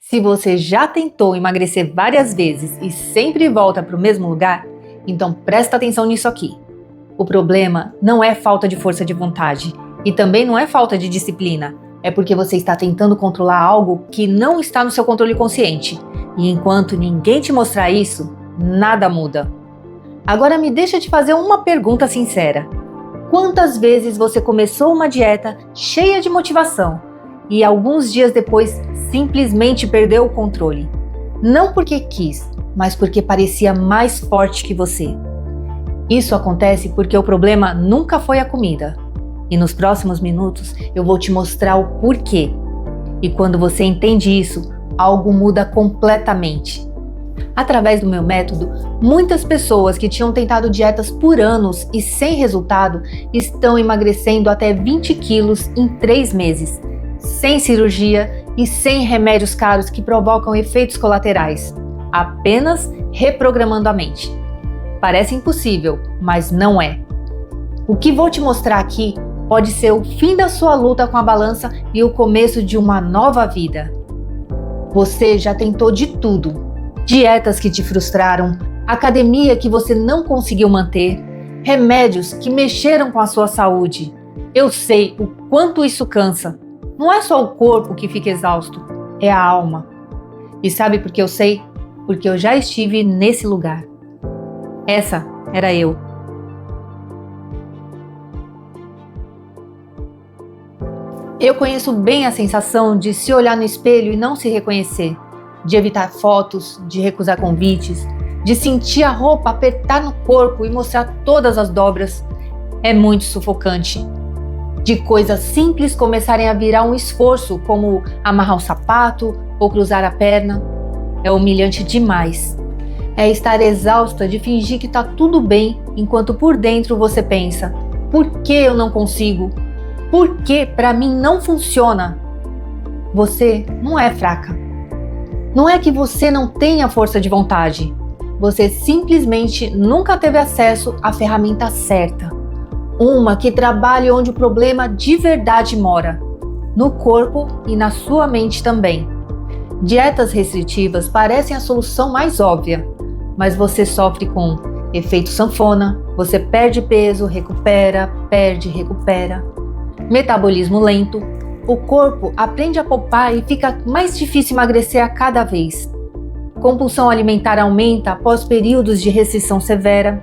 Se você já tentou emagrecer várias vezes e sempre volta para o mesmo lugar, então presta atenção nisso aqui. O problema não é falta de força de vontade e também não é falta de disciplina. É porque você está tentando controlar algo que não está no seu controle consciente. E enquanto ninguém te mostrar isso, nada muda. Agora me deixa te fazer uma pergunta sincera. Quantas vezes você começou uma dieta cheia de motivação e alguns dias depois simplesmente perdeu o controle? Não porque quis, mas porque parecia mais forte que você. Isso acontece porque o problema nunca foi a comida. E nos próximos minutos eu vou te mostrar o porquê. E quando você entende isso, algo muda completamente. Através do meu método, muitas pessoas que tinham tentado dietas por anos e sem resultado estão emagrecendo até 20 quilos em 3 meses, sem cirurgia e sem remédios caros que provocam efeitos colaterais, apenas reprogramando a mente. Parece impossível, mas não é. O que vou te mostrar aqui pode ser o fim da sua luta com a balança e o começo de uma nova vida. Você já tentou de tudo. Dietas que te frustraram, academia que você não conseguiu manter, remédios que mexeram com a sua saúde. Eu sei o quanto isso cansa. Não é só o corpo que fica exausto, é a alma. E sabe por que eu sei? Porque eu já estive nesse lugar. Essa era eu. Eu conheço bem a sensação de se olhar no espelho e não se reconhecer, de evitar fotos, de recusar convites, de sentir a roupa apertar no corpo e mostrar todas as dobras. É muito sufocante. De coisas simples começarem a virar um esforço, como amarrar um sapato ou cruzar a perna. É humilhante demais. É estar exausta de fingir que tá tudo bem, enquanto por dentro você pensa: por que eu não consigo? Por que pra mim não funciona? Você não é fraca. Não é que você não tenha força de vontade. Você simplesmente nunca teve acesso à ferramenta certa. Uma que trabalhe onde o problema de verdade mora, no corpo e na sua mente também. Dietas restritivas parecem a solução mais óbvia, mas você sofre com efeito sanfona, você perde peso, recupera, perde, recupera. Metabolismo lento, o corpo aprende a poupar e fica mais difícil emagrecer a cada vez. Compulsão alimentar aumenta após períodos de restrição severa.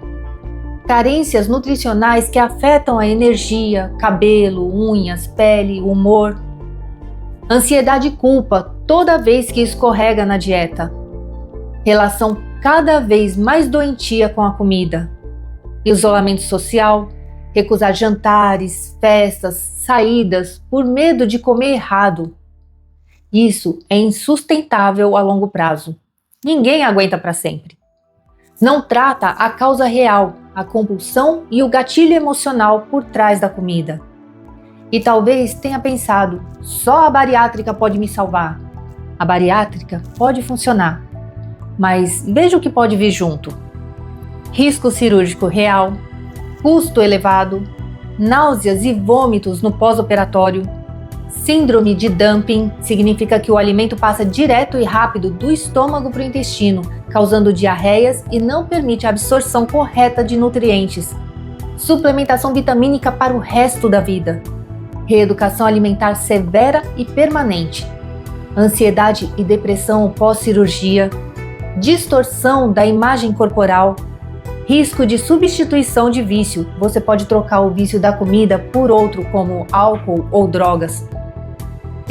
Carências nutricionais que afetam a energia, cabelo, unhas, pele, humor. Ansiedade e culpa toda vez que escorrega na dieta. Relação cada vez mais doentia com a comida. Isolamento social, recusar jantares, festas, saídas por medo de comer errado. Isso é insustentável a longo prazo. Ninguém aguenta para sempre. Não trata a causa real, a compulsão e o gatilho emocional por trás da comida. E talvez tenha pensado: só a bariátrica pode me salvar. A bariátrica pode funcionar, mas veja o que pode vir junto: risco cirúrgico real, custo elevado, náuseas e vômitos no pós-operatório. Síndrome de dumping significa que o alimento passa direto e rápido do estômago para o intestino, causando diarreias e não permite a absorção correta de nutrientes. Suplementação vitamínica para o resto da vida. Reeducação alimentar severa e permanente. Ansiedade e depressão pós-cirurgia. Distorção da imagem corporal. Risco de substituição de vício. Você pode trocar o vício da comida por outro, como álcool ou drogas.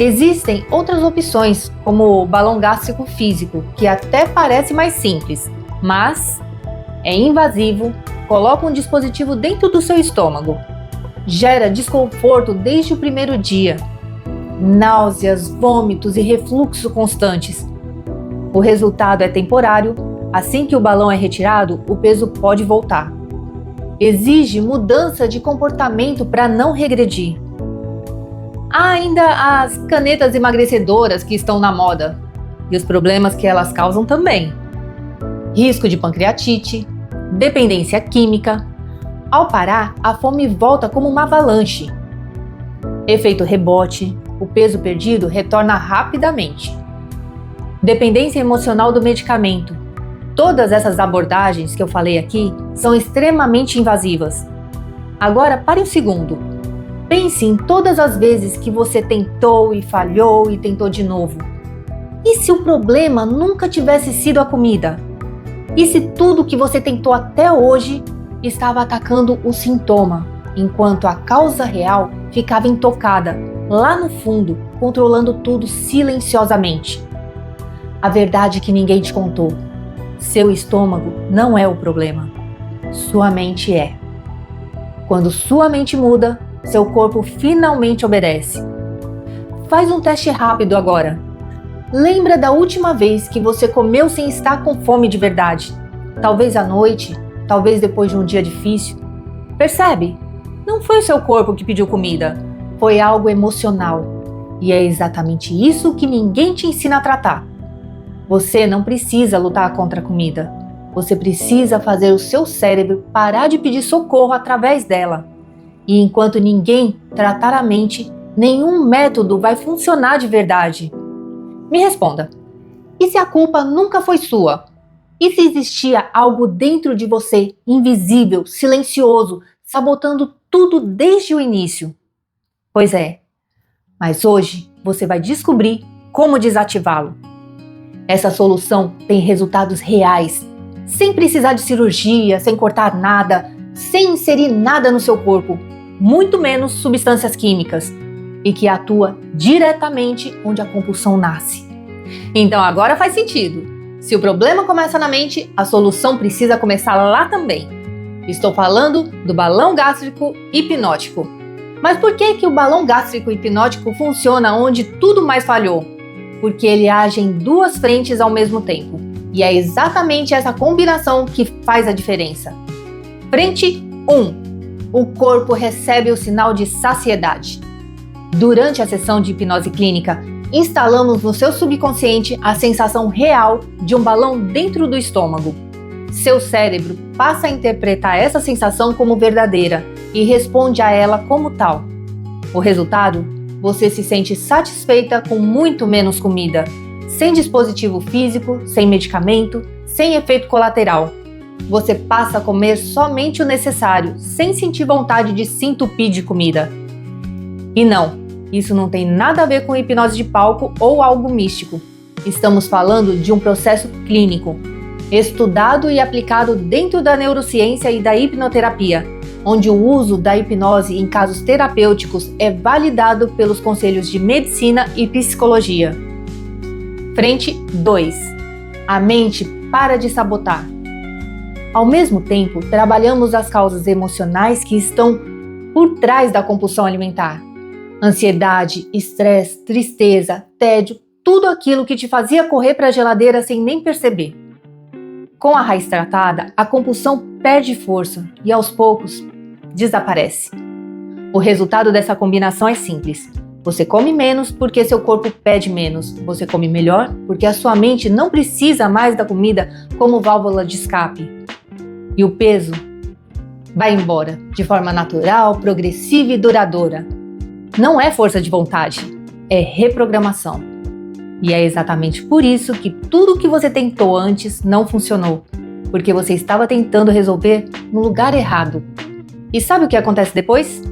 Existem outras opções, como o balão gástrico físico, que até parece mais simples, mas é invasivo, coloca um dispositivo dentro do seu estômago, gera desconforto desde o primeiro dia, náuseas, vômitos e refluxo constantes. O resultado é temporário. Assim que o balão é retirado, o peso pode voltar. Exige mudança de comportamento para não regredir. Há ainda as canetas emagrecedoras que estão na moda e os problemas que elas causam também. Risco de pancreatite, dependência química. Ao parar, a fome volta como uma avalanche. Efeito rebote, o peso perdido retorna rapidamente. dependência emocional do medicamento. Todas essas abordagens que eu falei aqui são extremamente invasivas. Agora, pare um segundo. Pense em todas as vezes que você tentou e falhou e tentou de novo. E se o problema nunca tivesse sido a comida? E se tudo que você tentou até hoje estava atacando o sintoma, enquanto a causa real ficava intocada, lá no fundo, controlando tudo silenciosamente? A verdade que ninguém te contou. Seu estômago não é o problema. Sua mente é. Quando sua mente muda, seu corpo finalmente obedece. Faz um teste rápido agora. Lembra da última vez que você comeu sem estar com fome de verdade? Talvez à noite, talvez depois de um dia difícil. Percebe? Não foi o seu corpo que pediu comida, foi algo emocional. E é exatamente isso que ninguém te ensina a tratar. Você não precisa lutar contra a comida. Você precisa fazer o seu cérebro parar de pedir socorro através dela. E enquanto ninguém tratar a mente, nenhum método vai funcionar de verdade. Me responda. E se a culpa nunca foi sua? E se existia algo dentro de você, invisível, silencioso, sabotando tudo desde o início? Pois é. Mas hoje você vai descobrir como desativá-lo. Essa solução tem resultados reais, sem precisar de cirurgia, sem cortar nada, sem inserir nada no seu corpo, muito menos substâncias químicas, e que atua diretamente onde a compulsão nasce. Então agora faz sentido. Se o problema começa na mente, a solução precisa começar lá também. Estou falando do balão gástrico hipnótico. Mas por que o balão gástrico hipnótico funciona onde tudo mais falhou? Porque ele age em duas frentes ao mesmo tempo. E é exatamente essa combinação que faz a diferença. Frente 1. O corpo recebe o sinal de saciedade. Durante a sessão de hipnose clínica, instalamos no seu subconsciente a sensação real de um balão dentro do estômago. Seu cérebro passa a interpretar essa sensação como verdadeira e responde a ela como tal. O resultado? Você se sente satisfeita com muito menos comida, sem dispositivo físico, sem medicamento, sem efeito colateral. Você passa a comer somente o necessário, sem sentir vontade de se entupir de comida. E não, isso não tem nada a ver com hipnose de palco ou algo místico. Estamos falando de um processo clínico, estudado e aplicado dentro da neurociência e da hipnoterapia, onde o uso da hipnose em casos terapêuticos é validado pelos conselhos de medicina e psicologia. Frente 2. A mente para de sabotar. Ao mesmo tempo, trabalhamos as causas emocionais que estão por trás da compulsão alimentar. Ansiedade, estresse, tristeza, tédio, tudo aquilo que te fazia correr para a geladeira sem nem perceber. Com a raiz tratada, a compulsão perde força e, aos poucos, desaparece. O resultado dessa combinação é simples. Você come menos porque seu corpo pede menos. Você come melhor porque a sua mente não precisa mais da comida como válvula de escape. E o peso vai embora de forma natural, progressiva e duradoura. Não é força de vontade, é reprogramação. E é exatamente por isso que tudo o que você tentou antes não funcionou, porque você estava tentando resolver no lugar errado. E sabe o que acontece depois?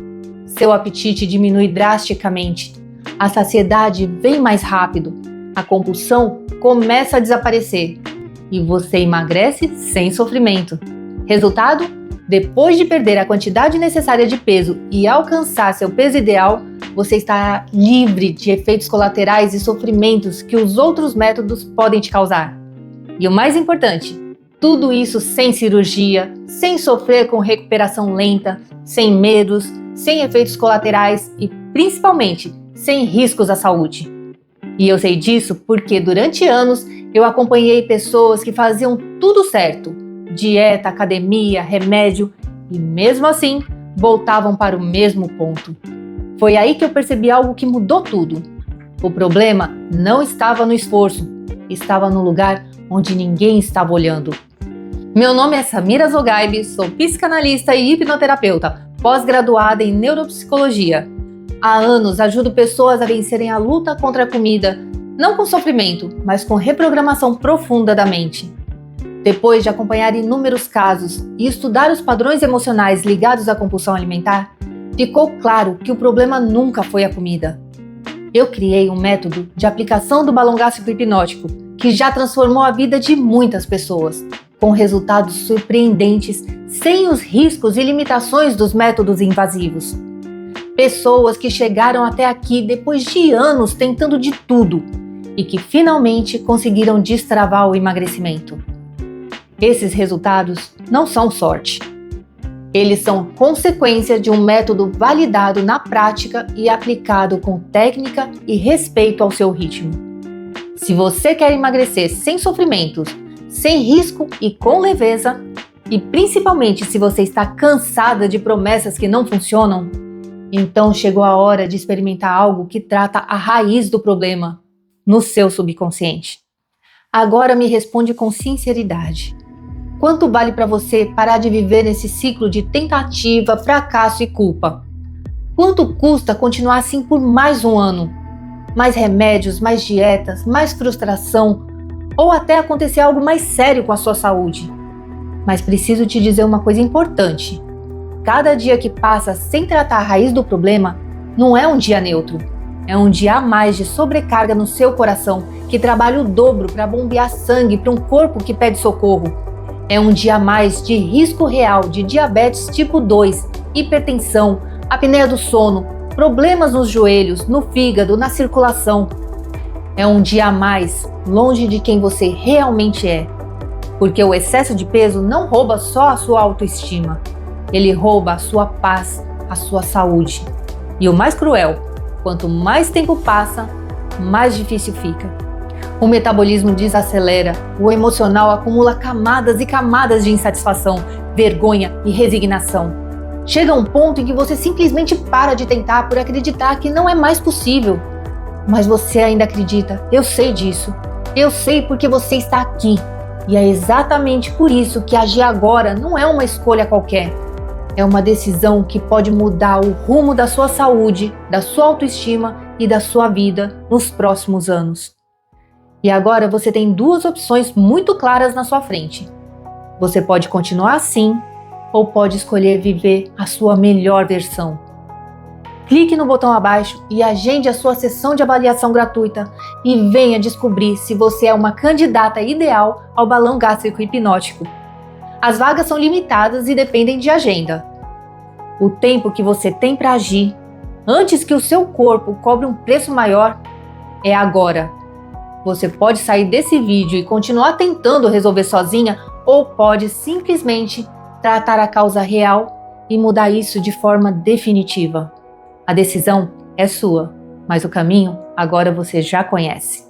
Seu apetite diminui drasticamente, a saciedade vem mais rápido, a compulsão começa a desaparecer e você emagrece sem sofrimento. Resultado? Depois de perder a quantidade necessária de peso e alcançar seu peso ideal, você está livre de efeitos colaterais e sofrimentos que os outros métodos podem te causar. E o mais importante, tudo isso sem cirurgia, sem sofrer com recuperação lenta, sem medos, sem efeitos colaterais e, principalmente, sem riscos à saúde. E eu sei disso porque durante anos eu acompanhei pessoas que faziam tudo certo, dieta, academia, remédio, e mesmo assim voltavam para o mesmo ponto. Foi aí que eu percebi algo que mudou tudo. O problema não estava no esforço, estava no lugar onde ninguém estava olhando. Meu nome é Samira Zogaib, sou psicanalista e hipnoterapeuta, pós-graduada em neuropsicologia. Há anos ajudo pessoas a vencerem a luta contra a comida, Não com sofrimento, mas com reprogramação profunda da mente. Depois de acompanhar inúmeros casos e estudar os padrões emocionais ligados à compulsão alimentar, ficou claro que o problema nunca foi a comida. Eu criei um método de aplicação do balão gástrico hipnótico que já transformou a vida de muitas pessoas, com resultados surpreendentes, sem os riscos e limitações dos métodos invasivos. Pessoas que chegaram até aqui depois de anos tentando de tudo e que finalmente conseguiram destravar o emagrecimento. Esses resultados não são sorte. Eles são consequência de um método validado na prática e aplicado com técnica e respeito ao seu ritmo. Se você quer emagrecer sem sofrimentos, sem risco e com leveza, e principalmente se você está cansada de promessas que não funcionam, então chegou a hora de experimentar algo que trata a raiz do problema, no seu subconsciente. Agora me responde com sinceridade. Quanto vale para você parar de viver nesse ciclo de tentativa, fracasso e culpa? Quanto custa continuar assim por mais um ano? Mais remédios, mais dietas, mais frustração, ou até acontecer algo mais sério com a sua saúde. Mas preciso te dizer uma coisa importante. Cada dia que passa sem tratar a raiz do problema não é um dia neutro. É um dia a mais de sobrecarga no seu coração, que trabalha o dobro para bombear sangue para um corpo que pede socorro. É um dia a mais de risco real de diabetes tipo 2, hipertensão, apneia do sono, problemas nos joelhos, no fígado, na circulação. É um dia a mais longe de quem você realmente é. Porque o excesso de peso não rouba só a sua autoestima. Ele rouba a sua paz, a sua saúde. E o mais cruel, quanto mais tempo passa, mais difícil fica. O metabolismo desacelera, o emocional acumula camadas e camadas de insatisfação, vergonha e resignação. Chega um ponto em que você simplesmente para de tentar por acreditar que não é mais possível. Mas você ainda acredita, eu sei disso. Eu sei porque você está aqui. E é exatamente por isso que agir agora não é uma escolha qualquer. É uma decisão que pode mudar o rumo da sua saúde, da sua autoestima e da sua vida nos próximos anos. E agora você tem duas opções muito claras na sua frente. Você pode continuar assim ou pode escolher viver a sua melhor versão. Clique no botão abaixo e agende a sua sessão de avaliação gratuita e venha descobrir se você é uma candidata ideal ao balão gástrico hipnótico. As vagas são limitadas e dependem de agenda. O tempo que você tem para agir, antes que o seu corpo cobre um preço maior, é agora. Você pode sair desse vídeo e continuar tentando resolver sozinha ou pode simplesmente tratar a causa real e mudar isso de forma definitiva. A decisão é sua, mas o caminho agora você já conhece.